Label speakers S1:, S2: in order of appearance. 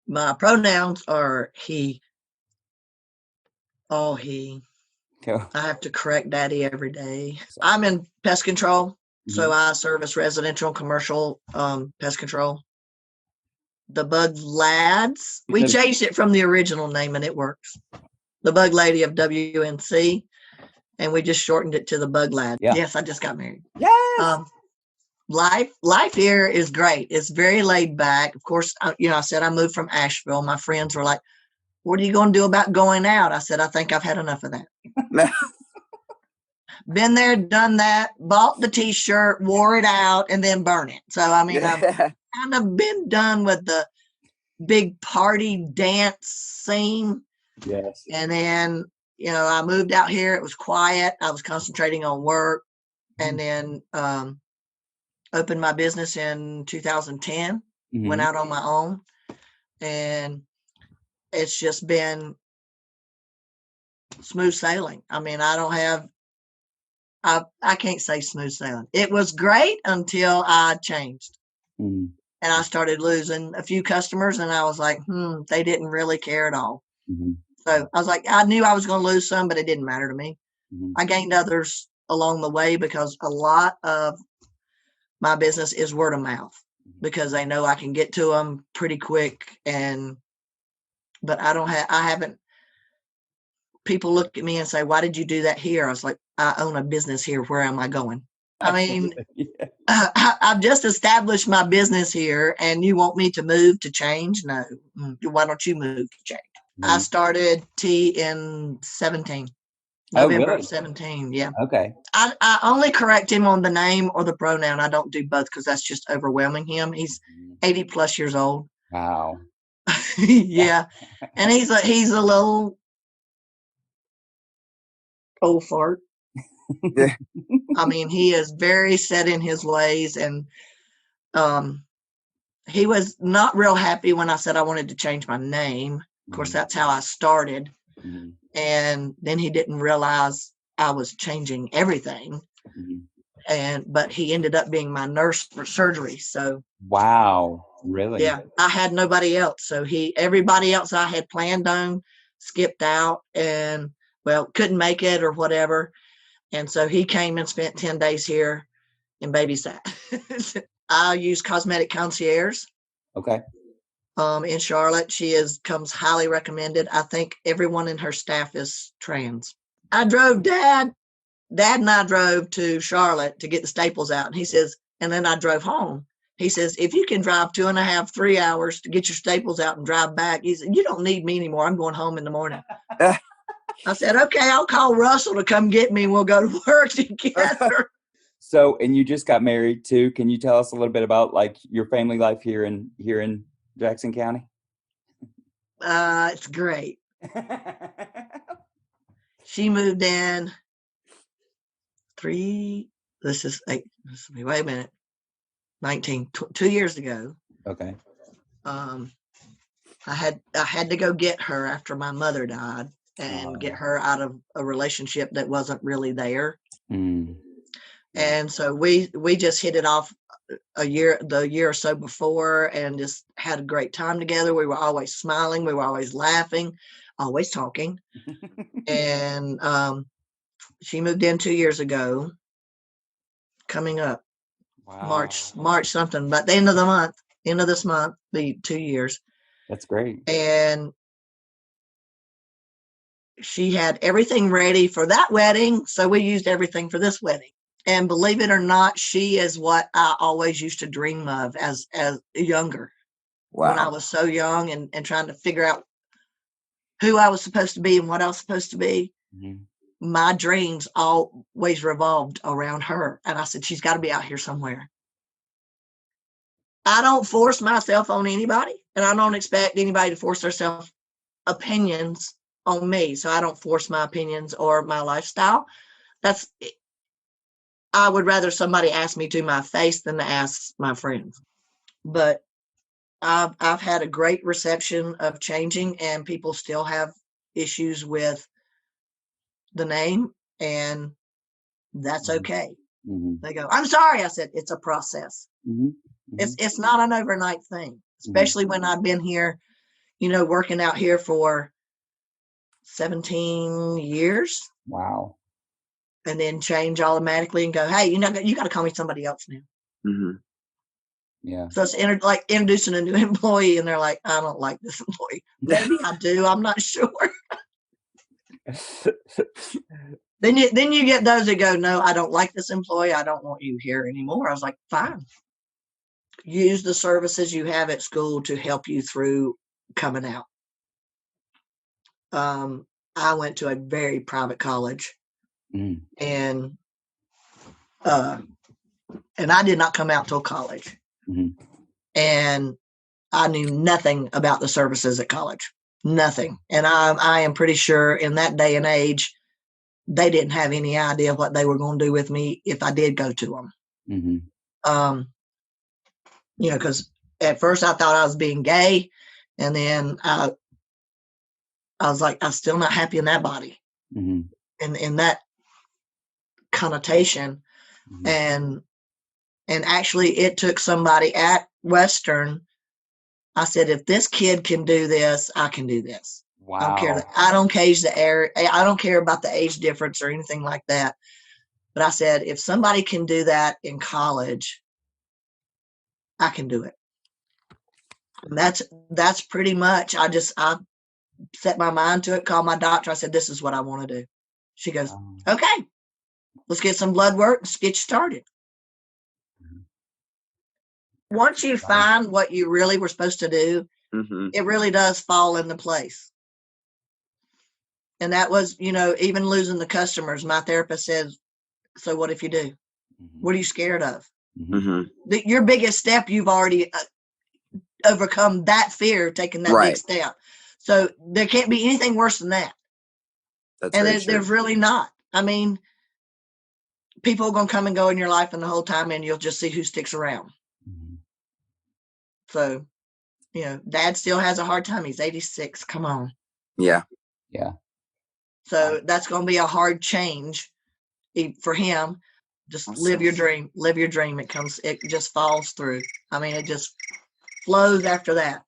S1: My pronouns are he, all he.
S2: Cool.
S1: I have to correct Daddy every day. I'm in pest control, so I service residential and commercial pest control. The Bug Lads. We changed it from the original name, and it works. The Bug Lady of WNC, and we just shortened it to the Bug Lad.
S2: Yeah.
S1: Yes, I just got married.
S2: Yes.
S1: Life here is great. It's very laid back. Of course, I said I moved from Asheville. My friends were like, "What are you going to do about going out?" I said, "I think I've had enough of that." Been there, done that, bought the t-shirt, wore it out, and then burn it. So, I mean, I've kind of been done with the big party dance scene.
S2: Yes.
S1: And then, I moved out here. It was quiet. I was concentrating on work. And then opened my business in 2010, went out on my own. And it's just been smooth sailing. I mean, I can't say smooth sailing. It was great until I changed. And I started losing a few customers, and I was like, they didn't really care at all. So I was like, I knew I was going to lose some, but it didn't matter to me. I gained others along the way because a lot of my business is word of mouth because they know I can get to them pretty quick. But I haven't, people look at me and say, why did you do that here? I was like, I own a business here. Where am I going? I mean, I've just established my business here, and you want me to move to change? No. Why don't you move to change? I started tea in 17. November of 17. Yeah.
S2: Okay.
S1: I only correct him on the name or the pronoun. I don't do both because that's just overwhelming him. He's 80 plus years old.
S2: Wow.
S1: Yeah. And he's a little old fart. I mean, he is very set in his ways, and he was not real happy when I said I wanted to change my name. Of course, that's how I started. And then he didn't realize I was changing everything. But he ended up being my nurse for surgery. So
S2: wow, really?
S1: Yeah, I had nobody else. So everybody else I had planned on skipped out and couldn't make it or whatever. And so he came and spent 10 days here and babysat. I use Cosmetic Concierge.
S2: Okay.
S1: In Charlotte. She comes highly recommended. I think everyone in her staff is trans. I drove Dad and I drove to Charlotte to get the staples out. And he says, and then I drove home. He says, if you can drive 2.5, 3 hours to get your staples out and drive back, he said, you don't need me anymore. I'm going home in the morning. I said, okay, I'll call Russell to come get me and we'll go to work together.
S2: So, and you just got married too. Can you tell us a little bit about like your family life here in Jackson County?
S1: It's great. She moved in wait a minute, 2 years ago.
S2: Okay.
S1: I had to go get her after my mother died and get her out of a relationship that wasn't really there. And so we just hit it off the year or so before and just had a great time together. We were always smiling. We were always laughing, always talking. And she moved in 2 years ago, coming up.
S2: Wow.
S1: March something, but the end of this month, be 2 years.
S2: That's great.
S1: And she had everything ready for that wedding. So we used everything for this wedding. And believe it or not, she is what I always used to dream of as younger. Wow. When I was so young and trying to figure out who I was supposed to be and what I was supposed to be. My dreams always revolved around her. And I said, she's got to be out here somewhere. I don't force myself on anybody, and I don't expect anybody to force their opinions on me. So I don't force my opinions or my lifestyle. I would rather somebody ask me to my face than to ask my friends. But I've had a great reception of changing, and people still have issues with the name, and that's okay. They go, I'm sorry. I said, it's a process. It's not an overnight thing, especially when I've been here working out here for 17 years.
S2: Wow.
S1: And then change automatically and go, hey, you got to call me somebody else now.
S3: Mm-hmm.
S2: Yeah.
S1: So it's like introducing a new employee, and they're like, I don't like this employee. Maybe I do. I'm not sure. Then you get those that go, no, I don't like this employee. I don't want you here anymore. I was like, fine. Use the services you have at school to help you through coming out. I went to a very private college, and I did not come out till college.
S2: Mm-hmm.
S1: And I knew nothing about the services at college, nothing. And I am pretty sure in that day and age, they didn't have any idea what they were going to do with me if I did go to them.
S2: Mm-hmm.
S1: Because at first I thought I was being gay, and then I was like, I'm still not happy in that body, in that connotation. And actually, it took somebody at Western. I said, if this kid can do this, I can do this.
S2: Wow.
S1: I don't care about the age difference or anything like that. But I said, if somebody can do that in college, I can do it. And that's pretty much, I set my mind to it, called my doctor. I said, this is what I want to do. She goes, okay, let's get some blood work. Let's get you started. Once you find what you really were supposed to do, it really does fall into place. And that was, even losing the customers. My therapist says, so what if you do? What are you scared of? Your biggest step, you've already overcome that fear, taking that big step. So there can't be anything worse than that. There's really not. I mean, people are going to come and go in your life, and the whole time, and you'll just see who sticks around. So, Dad still has a hard time. He's 86. Come on.
S3: Yeah.
S2: Yeah.
S1: So that's going to be a hard change for him. Just live your dream. Live your dream. It just falls through. I mean, it just flows after that.